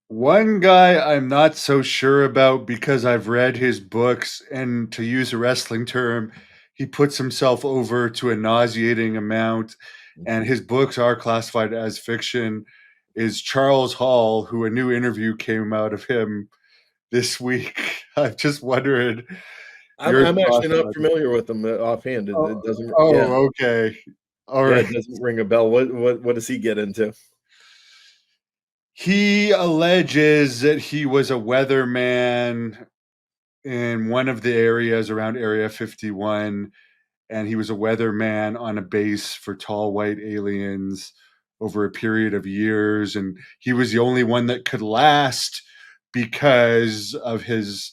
One guy I'm not so sure about because I've read his books, and to use a wrestling term, he puts himself over to a nauseating amount, and his books are classified as fiction, is Charles Hall, who a new interview came out of him this week. I've just wondered your I'm thoughts actually not on it. familiar with them offhand. It, Oh, it doesn't. Yeah, oh, okay. yeah, Alright. it doesn't ring a bell. What does he get into? He alleges that he was a weatherman in one of the areas around Area 51, and he was a weatherman on a base for tall white aliens over a period of years, and he was the only one that could last because of his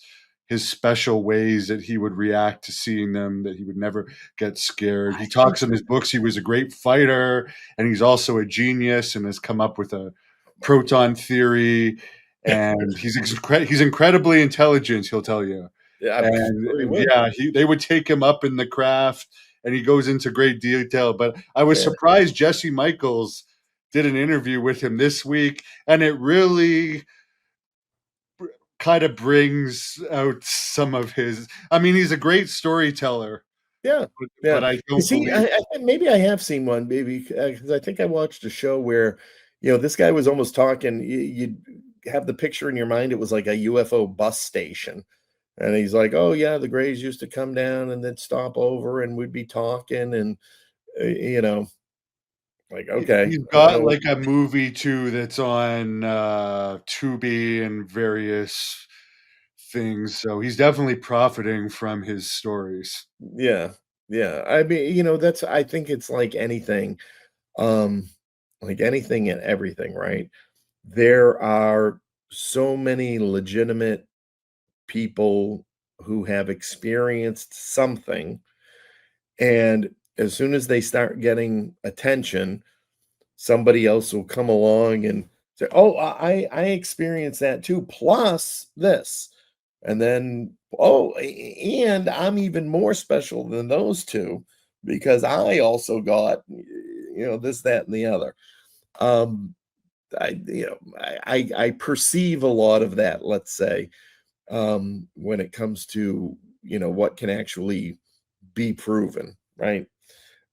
special ways that he would react to seeing them, that he would never get scared. I He think talks in his books he was a great fighter, and he's also a genius and has come up with a proton theory, and he's incredibly intelligent, he'll tell you. yeah, I'm And sure he and would. yeah, they would take him up in the craft, and he goes into great detail. But I was Yeah, surprised Jesse Michaels did an interview with him this week, and it really kind of brings out some of his. I mean, he's a great storyteller, yeah, yeah. but I You don't see, believe. I think maybe I have seen one, maybe because I think I watched a show where, this guy was almost talking. You'd have the picture in your mind. It was like a UFO bus station, and he's like, "Oh yeah, the Greys used to come down and then stop over, and we'd be talking, and like okay, He's I don't know got what." like a movie too that's on Tubi and various things, so he's definitely profiting from his stories. Yeah, yeah. I mean, that's I think it's um, like anything and everything, right? There are so many legitimate people who have experienced something, and as soon as they start getting attention, somebody else will come along and say, "Oh, I experienced that too, plus this." And then, "Oh, and I'm even more special than those 2 because I also got, this, that, and the other." Um, I perceive a lot of that, let's say, when it comes to, what can actually be proven, right?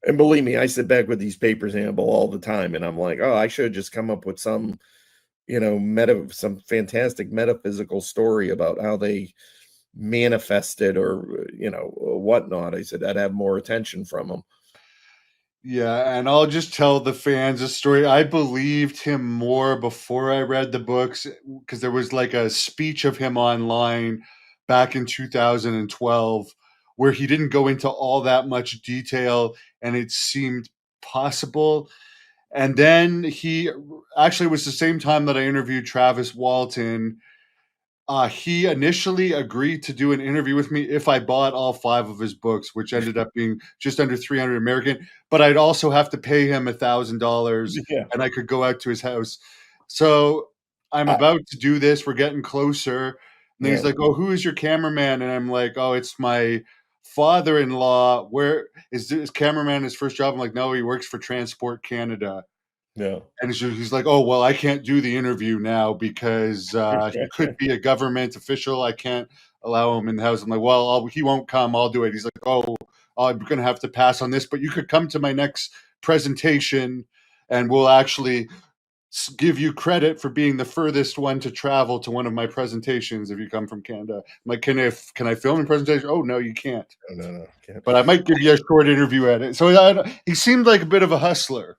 And believe me, I sit back with these papers, Amble, all the time, and I'm like, "Oh, I should just come up with some fantastic metaphysical story about how they manifested or, whatnot." I said, "I'd have more attention from them." Yeah, and I'll just tell the fans a story. I believed him more before I read the books because there was like a speech of him online back in 2012 where he didn't go into all that much detail and it seemed possible. And then he actually it was the same time that I interviewed Travis Walton. He initially agreed to do an interview with me if I bought all 5 of his books, which ended up being just under 300 American, but I'd also have to pay him $1,000 Yeah. and I could go out to his house. So I'm I about to do this. We're getting closer. And then he's Yeah. like, "Oh, who is your cameraman?" And I'm like, "Oh, it's my father-in-law. Where is this cameraman his first job?" I'm like, "No, he works for Transport Canada." Yeah. And he's like, "Oh, well, I can't do the interview now because he could be a government official. I can't allow him in the house." I'm like, "Well, he won't come. I'll do it." He's like, "Oh, I'm going to have to pass on this, but you could come to my next presentation and we'll actually give you credit for being the furthest one to travel to one of my presentations if you come from Canada." I'm like, can I film a presentation?" "Oh, no, you can't. No, no, no, can't. But I might give you a short interview at it." So he seemed like a bit of a hustler.